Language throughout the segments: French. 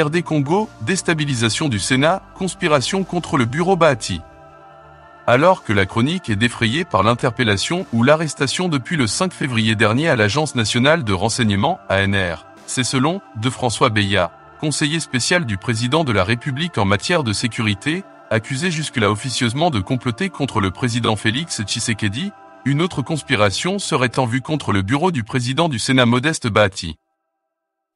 RD Congo, déstabilisation du Sénat, conspiration contre le bureau Bahati. Alors que la chronique est défrayée par l'interpellation ou l'arrestation depuis le 5 février dernier à l'Agence nationale de renseignement, ANR, c'est selon de François Beya, conseiller spécial du président de la République en matière de sécurité, accusé jusque-là officieusement de comploter contre le président Félix Tshisekedi, une autre conspiration serait en vue contre le bureau du président du Sénat Modeste Bahati.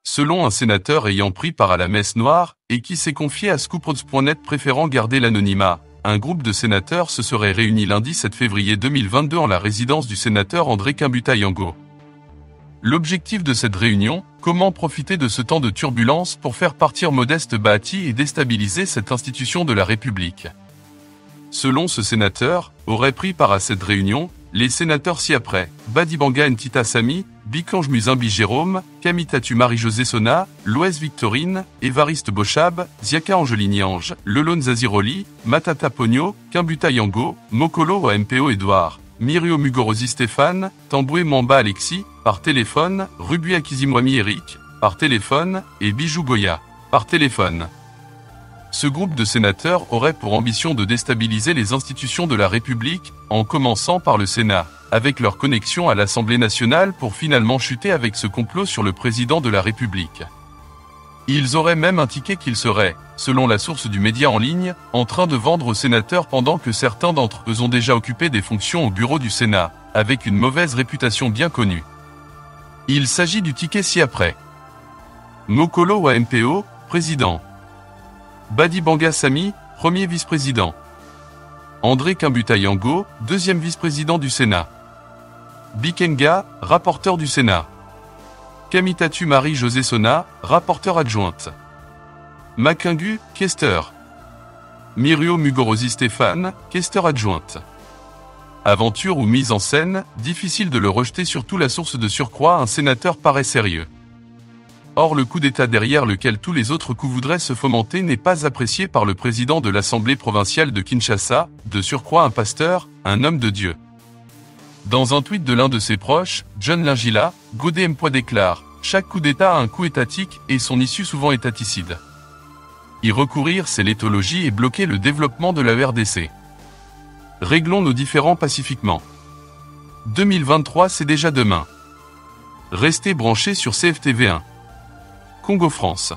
Selon un sénateur ayant pris part à la messe noire et qui s'est confié à ScoopRoads.net préférant garder l'anonymat, un groupe de sénateurs se serait réuni lundi 7 février 2022 en la résidence du sénateur André Kimbuta-Yango. L'objectif de cette réunion, comment profiter de ce temps de turbulence pour faire partir Modeste Bahati et déstabiliser cette institution de la République. Selon ce sénateur, auraient pris part à cette réunion, les sénateurs ci-après, Badibanga Ntita Sami, Bikange Muzimbi Jérôme, Kamitatu Marie-Josée Sona, Loès Victorine, Évariste Bochab, Ziaka Angeline Ange, Lelone Zaziroli, Matata Pogno, Kimbuta Yango, Mokolo MPO Edouard, Mirio Mugorosi Stéphane, Tamboué Mamba Alexis, par téléphone, Ruby Akizimwami Eric, par téléphone, et Bijou Goya, par téléphone. Ce groupe de sénateurs aurait pour ambition de déstabiliser les institutions de la République, en commençant par le Sénat, avec leur connexion à l'Assemblée nationale pour finalement chuter avec ce complot sur le président de la République. Ils auraient même indiqué qu'ils seraient, selon la source du média en ligne, en train de vendre aux sénateurs pendant que certains d'entre eux ont déjà occupé des fonctions au bureau du Sénat, avec une mauvaise réputation bien connue. Il s'agit du ticket ci-après. Mokolo wa MPO, président. Badibanga Sami, premier vice-président. André Kimbuta-Yango, deuxième vice-président du Sénat. Bikenga, rapporteur du Sénat. Kamitatu Marie-Josée Sona, rapporteur adjointe. Makingu, questeur. Mirio Mugorosi Stéphane, questeur adjointe. Aventure ou mise en scène, difficile de le rejeter, surtout la source de surcroît, un sénateur paraît sérieux. Or le coup d'État derrière lequel tous les autres coups voudraient se fomenter n'est pas apprécié par le président de l'Assemblée provinciale de Kinshasa, de surcroît un pasteur, un homme de Dieu. Dans un tweet de l'un de ses proches, John Lingila, Godé Mpoix déclare « Chaque coup d'État a un coup étatique et son issue souvent étaticide. Y recourir, c'est l'éthologie et bloquer le développement de la RDC. Réglons nos différends pacifiquement. 2023, c'est déjà demain. Restez branchés sur CFTV1. Congo France.